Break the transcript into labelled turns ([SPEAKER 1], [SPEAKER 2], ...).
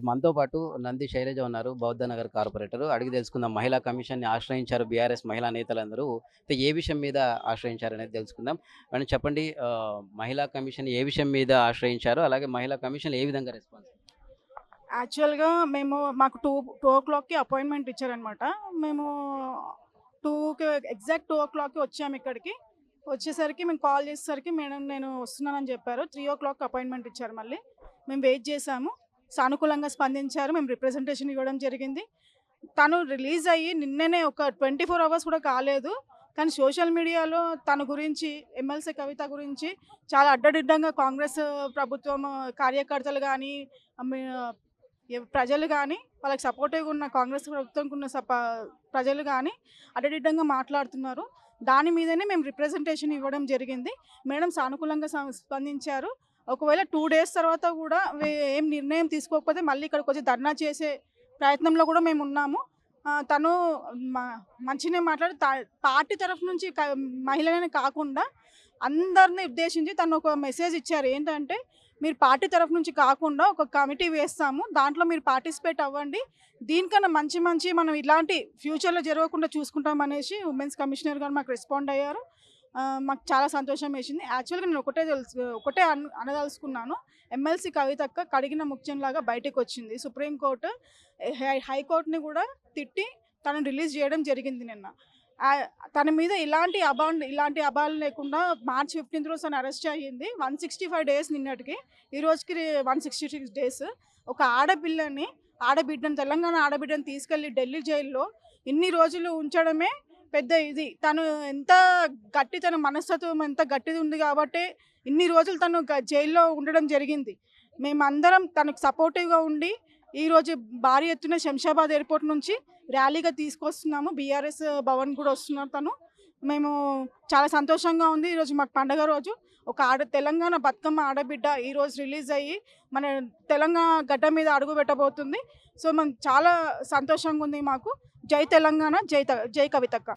[SPEAKER 1] మనతో పాటు నంది శైలజ ఉన్నారు. బౌద్ధ నగర్ కార్పొరేటర్. అడిగి తెలుసుకుందాం. మహిళా కమిషన్‌ని ఆశ్రయించారు బీఆర్ఎస్ మహిళా నేతలందరూ. అయితే ఏ విషయం మీద ఆశ్రయించారనేది తెలుసుకుందాం. మేడం చెప్పండి మహిళా కమిషన్ ఏ విషయం మీద ఆశ్రయించారు? అలాగే మహిళా కమిషన్‌లో ఏ విధంగా రెస్పాన్స్?
[SPEAKER 2] యాక్చువల్‌గా మాకు 2:00కి అపాయింట్‌మెంట్ ఇచ్చారనమాట. మేము 2కి ఎగ్జాక్ట్ 2:00కి వచ్చాము ఇక్కడికి. వచ్చేసరికి మేము కాల్ చేసేసరికి మేడం నేను వస్తున్నానని చెప్పారు. 3:00కి అపాయింట్‌మెంట్ ఇచ్చారు మళ్ళీ. మేము వెయిట్ చేసాము. సానుకూలంగా స్పందించారు. మేము రిప్రజెంటేషన్ ఇవ్వడం జరిగింది. తను రిలీజ్ అయ్యి నిన్ననే ఒక 24 అవర్స్ కూడా కాలేదు. కానీ సోషల్ మీడియాలో తన గురించి ఎమ్మెల్సీ కవిత గురించి చాలా అడ్డదిడ్డంగా కాంగ్రెస్ ప్రభుత్వం కార్యకర్తలు గానీ, ప్రజలు గానీ, వాళ్ళకి సపోర్టివ్‌గా ఉన్న కాంగ్రెస్ ప్రభుత్వంకి ఉన్న ప్రజలు గానీ అడ్డదిడ్డంగా మాట్లాడుతున్నారు. దాని మీదనే మేము రిప్రజెంటేషన్ ఇవ్వడం జరిగింది. మేడం సానుకూలంగా స్పందించారు. ఒకవేళ 2 డేస్ తర్వాత గూడా ఏం నిర్ణయం తీసుకోకపోతే మళ్ళీ ఇక్కడికొచ్చి ధర్నా చేసే ప్రయత్నంలో గూడా మేమున్నాము. తను మ మంచినే మాట్లాడి పార్టీ తరఫు నుంచి మహిళలనే కాకుండా అందరిని ఉద్దేశించి తను ఒక మెసేజ్ ఇచ్చారు. ఏంటంటే, మీరు పార్టీ తరఫు నుంచి కాకుండా ఒక కమిటీ వేస్తాము. దాంట్లో మీరు పార్టిసిపేట్ అవ్వండి. దీనికన్నా మంచి మంచి మనం ఇలాంటి ఫ్యూచర్‌లో జరగకుండా చూసుకుంటామనేసి ఉమెన్స్ కమిషనర్ గారు మాకు రెస్పాండ్ అయ్యారు. మాకు చాలా సంతోషం వేసింది. యాక్చువల్‌గా నేను ఒకటే అనదలుచుకున్నాను. ఎమ్మెల్సీ కవితక్క కడిగిన ముత్యంలాగా బయటకొచ్చింది. సుప్రీంకోర్టు, హైకోర్ట్‌ని కూడా తిట్టి తనని రిలీజ్ చేయడం జరిగింది నిన్న. తన మీద ఇలాంటి అబాండ్ లేకుండా మార్చ్ 15 రోజు తను అరెస్ట్ అయ్యింది. 165 డేస్ నిన్నటికి. ఈ రోజుకి 166 డేస్. ఒక ఆడబిడ్డని తెలంగాణ ఆడబిడ్డని తీసుకెళ్ళి ఢిల్లీ జైల్‌లో ఇన్ని రోజులు ఉంచడమే పెద్ద ఇది. తన మనస్తత్వం ఎంత గట్టిది ఉంది కాబట్టే ఇన్ని రోజులు తను జైల్లో ఉండడం జరిగింది. మేమందరం తనకు సపోర్టివ్‌గా ఉండి ఈరోజు భారీ ఎత్తున శంషాబాద్ ఎయిర్‌పోర్ట్ నుంచి ర్యాలీగా తీసుకొస్తున్నాము. బీఆర్ఎస్ భవన్ కూడా వస్తున్నారు తను. మేము చాలా సంతోషంగా ఉంది. ఈరోజు మాకు పండగ రోజు. ఒక తెలంగాణ బతుకమ్మ ఆడబిడ్డ ఈరోజు రిలీజ్ అయ్యి మన తెలంగాణ గడ్డ మీద అడుగు పెట్టబోతుంది. సో, చాలా సంతోషంగా ఉంది మాకు. జై తెలంగాణ, జై కవితక్క.